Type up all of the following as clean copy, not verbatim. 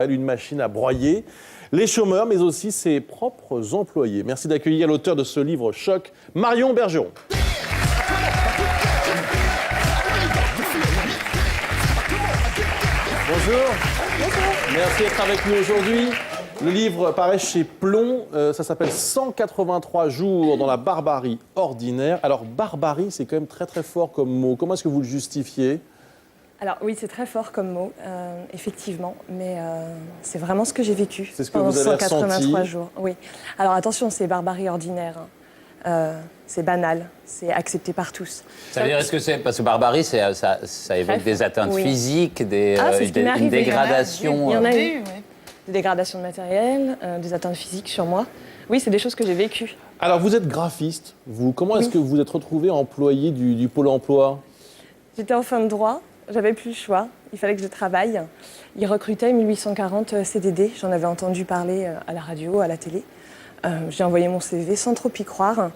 une machine à broyer les chômeurs, mais aussi ses propres employés. Merci d'accueillir l'auteur de ce livre choc, Marion Bergeron. Bonjour. Merci d'être avec nous aujourd'hui. Le livre paraît chez Plomb, ça s'appelle 183 jours dans la barbarie ordinaire. Alors, barbarie, c'est quand même très très fort comme mot. Comment est-ce que vous le justifiez ? Alors oui, c'est très fort comme mot, effectivement, mais c'est vraiment ce que j'ai vécu c'est ce que pendant vous avez 183 ressenti. jours. Oui. Alors attention, c'est barbarie ordinaire, hein. C'est banal, c'est accepté par tous. Ça veut dire, est-ce que c'est... Parce que barbarie, ça évoque des atteintes oui. physiques, c'est ce qui m'est une arrivé. dégradation. Il y en a eu, des dégradations de matériel, des atteintes physiques sur moi. Oui, c'est des choses que j'ai vécues. Alors, vous êtes graphiste. Comment est-ce que vous vous êtes retrouvé employé du Pôle emploi ? J'étais en fin de droit, j'avais plus le choix, il fallait que je travaille. Ils recrutaient 1840 CDD, j'en avais entendu parler à la radio, à la télé. J'ai envoyé mon CV sans trop y croire.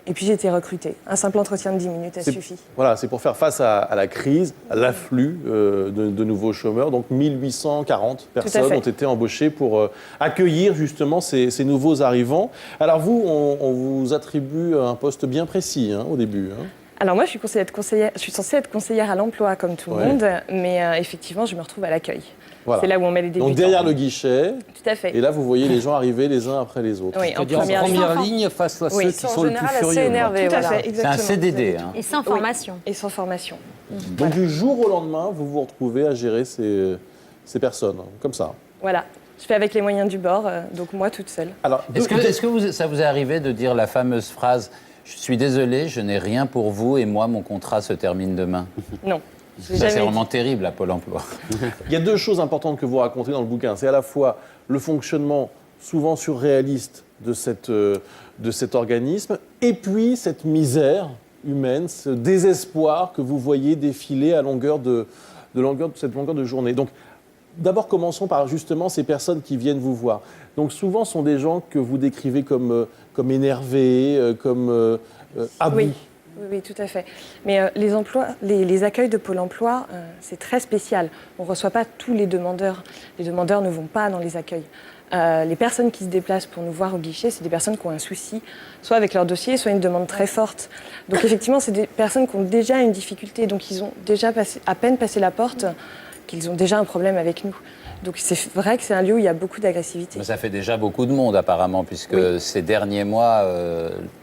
Et puis j'ai été recrutée. Un simple entretien de 10 minutes, ça suffit. Voilà, c'est pour faire face à la crise, à l'afflux de nouveaux chômeurs. Donc 1840 personnes ont été embauchées pour accueillir justement ces nouveaux arrivants. Alors vous, on vous attribue un poste bien précis au début. Alors moi, je suis censée être conseillère à l'emploi comme tout le monde, mais effectivement, je me retrouve à l'accueil. Voilà. C'est là où on met les débutants. Donc derrière le guichet, tout à fait. Et là vous voyez les gens arriver les uns après les autres. Oui, en première ligne face à ceux qui sont le plus furieux. Énervés, tout à fait, exactement. C'est un CDD. Et sans formation. Et sans formation. Donc du jour au lendemain, vous vous retrouvez à gérer ces personnes, comme ça. Voilà. Je fais avec les moyens du bord, donc moi toute seule. Alors, est-ce que ça vous est arrivé de dire la fameuse phrase « Je suis désolé, je n'ai rien pour vous et moi, mon contrat se termine demain ». Non. Ça, c'est vraiment terrible, à Pôle emploi. Il y a deux choses importantes que vous racontez dans le bouquin. C'est à la fois le fonctionnement souvent surréaliste de cet organisme, et puis cette misère humaine, ce désespoir que vous voyez défiler à cette longueur de journée. Donc, d'abord, commençons par justement ces personnes qui viennent vous voir. Donc, souvent, ce sont des gens que vous décrivez comme énervés, comme à bout. Oui, tout à fait. Mais les accueils de Pôle emploi, c'est très spécial. On ne reçoit pas tous les demandeurs. Les demandeurs ne vont pas dans les accueils. Les personnes qui se déplacent pour nous voir au guichet, c'est des personnes qui ont un souci, soit avec leur dossier, soit une demande très forte. Donc effectivement, c'est des personnes qui ont déjà une difficulté, donc ils ont déjà à peine passé la porte, qu'ils ont déjà un problème avec nous. Donc c'est vrai que c'est un lieu où il y a beaucoup d'agressivité. Mais ça fait déjà beaucoup de monde apparemment, puisque ces derniers mois,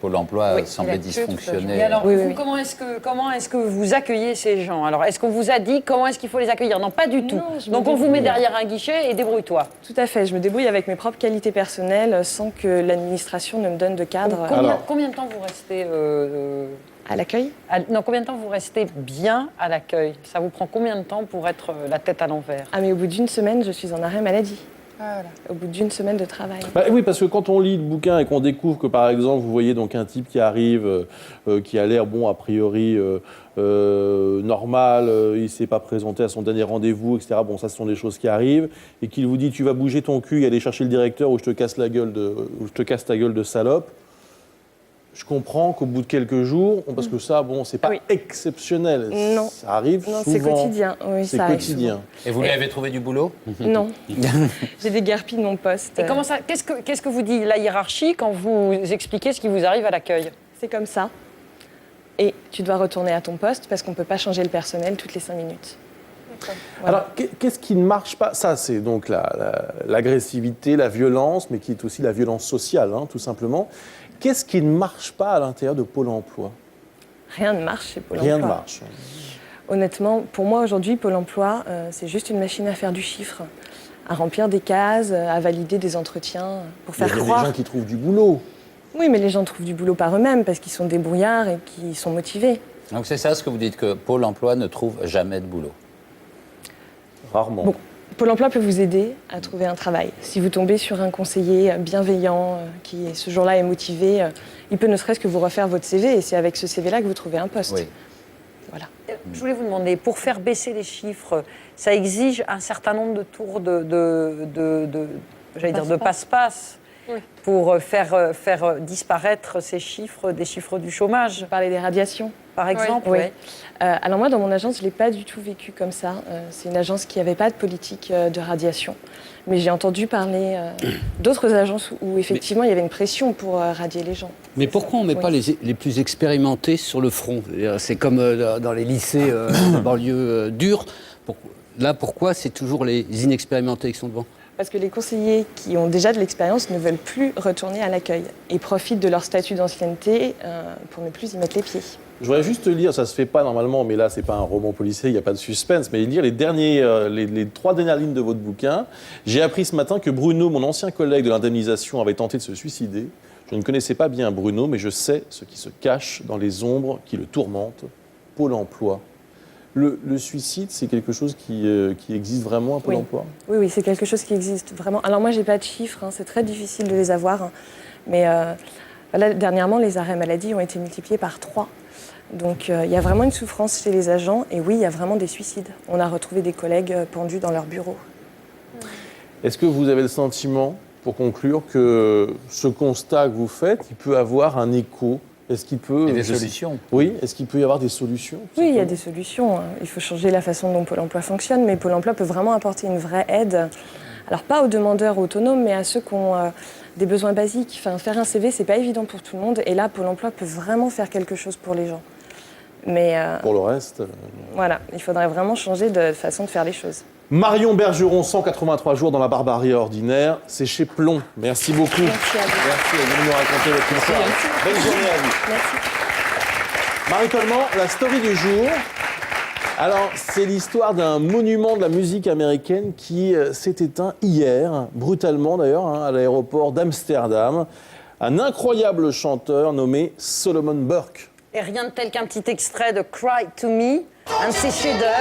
Pôle emploi semblait dysfonctionner. Et alors, comment est-ce que vous accueillez ces gens ? Alors, est-ce qu'on vous a dit comment est-ce qu'il faut les accueillir ? Non, pas du tout. Donc on vous met derrière un guichet et débrouille-toi. Tout à fait, je me débrouille avec mes propres qualités personnelles sans que l'administration ne me donne de cadre. Combien de temps vous restez à l'accueil ? Non, combien de temps vous restez bien à l'accueil ? Ça vous prend combien de temps pour être la tête à l'envers ? Mais au bout d'une semaine, je suis en arrêt maladie. Voilà. Au bout d'une semaine de travail. Oui, parce que quand on lit le bouquin et qu'on découvre que, par exemple, vous voyez donc un type qui arrive, qui a l'air, a priori, normal, il ne s'est pas présenté à son dernier rendez-vous, etc. Bon, ça, ce sont des choses qui arrivent. Et qu'il vous dit, tu vas bouger ton cul et aller chercher le directeur ou je te casse ta gueule de salope. Je comprends qu'au bout de quelques jours, parce que ça, c'est pas exceptionnel. Non. Ça arrive souvent. C'est quotidien. Oui, c'est quotidien. Et vous lui avez trouvé du boulot ? Non. J'ai déguerpi de mon poste. Et comment ça ? Qu'est-ce que vous dit la hiérarchie quand vous expliquez ce qui vous arrive à l'accueil ? C'est comme ça. Et tu dois retourner à ton poste parce qu'on ne peut pas changer le personnel toutes les 5 minutes. Voilà. Alors, qu'est-ce qui ne marche pas ? Ça, c'est donc l'agressivité, la violence, mais qui est aussi la violence sociale, tout simplement. Qu'est-ce qui ne marche pas à l'intérieur de Pôle emploi ? Rien ne marche chez Pôle emploi. Rien ne marche. Honnêtement, pour moi, aujourd'hui, Pôle emploi, c'est juste une machine à faire du chiffre, à remplir des cases, à valider des entretiens, pour faire croire... Il y a des gens qui trouvent du boulot. Oui, mais les gens trouvent du boulot par eux-mêmes, parce qu'ils sont débrouillards et qu'ils sont motivés. Donc c'est ça ce que vous dites, que Pôle emploi ne trouve jamais de boulot ? Rarement. Bon. Pôle emploi peut vous aider à trouver un travail. Si vous tombez sur un conseiller bienveillant qui, ce jour-là, est motivé, il peut ne serait-ce que vous refaire votre CV et c'est avec ce CV-là que vous trouvez un poste. Oui. Voilà. Je voulais vous demander, pour faire baisser les chiffres, ça exige un certain nombre de tours de passe-passe pour faire disparaître ces chiffres, des chiffres du chômage. Je parlais des radiations. par exemple. Oui. Ouais. Alors moi, dans mon agence, je ne l'ai pas du tout vécu comme ça. C'est une agence qui n'avait pas de politique de radiation. Mais j'ai entendu parler d'autres agences où effectivement il y avait une pression pour radier les gens. Mais pourquoi on ne met pas les plus expérimentés sur le front? C'est comme dans les lycées de banlieue dure. Là, pourquoi c'est toujours les inexpérimentés qui sont devant? Parce que les conseillers qui ont déjà de l'expérience ne veulent plus retourner à l'accueil et profitent de leur statut d'ancienneté pour ne plus y mettre les pieds. Je voudrais juste lire, ça se fait pas normalement, mais là c'est pas un roman policier, il n'y a pas de suspense, mais lire les 3 dernières lignes de votre bouquin. J'ai appris ce matin que Bruno, mon ancien collègue de l'indemnisation, avait tenté de se suicider. Je ne connaissais pas bien Bruno, mais je sais ce qui se cache dans les ombres qui le tourmentent. Pôle emploi. Le suicide, c'est quelque chose qui existe vraiment à Pôle emploi? Oui, c'est quelque chose qui existe vraiment. Alors moi, j'ai pas de chiffres, c'est très difficile de les avoir. Mais là, dernièrement, les arrêts maladie ont été multipliés par 3. Donc il y a vraiment une souffrance chez les agents. Et oui, il y a vraiment des suicides. On a retrouvé des collègues pendus dans leur bureau. Est-ce que vous avez le sentiment, pour conclure, que ce constat que vous faites, il peut avoir un écho? Est-ce qu'il peut... Et des solutions. Oui, est-ce qu'il peut y avoir des solutions? Oui, il y a des solutions. Il faut changer la façon dont Pôle emploi fonctionne, mais Pôle emploi peut vraiment apporter une vraie aide. Alors pas aux demandeurs autonomes, mais à ceux qui ont des besoins basiques. Enfin, faire un CV, c'est pas évident pour tout le monde. Et là, Pôle emploi peut vraiment faire quelque chose pour les gens. Mais pour le reste... Voilà, il faudrait vraiment changer de façon de faire les choses. Marion Bergeron, 183 jours dans la barbarie ordinaire, c'est chez Plomb. Merci beaucoup. Merci à vous. Merci de nous raconter votre histoire. Bonne journée à vous. Merci. Marie Coleman, la story du jour. Alors, c'est l'histoire d'un monument de la musique américaine qui s'est éteint hier, brutalement d'ailleurs, à l'aéroport d'Amsterdam. Un incroyable chanteur nommé Solomon Burke. Et rien de tel qu'un petit extrait de Cry to Me, un de ses chefs-d'œuvre.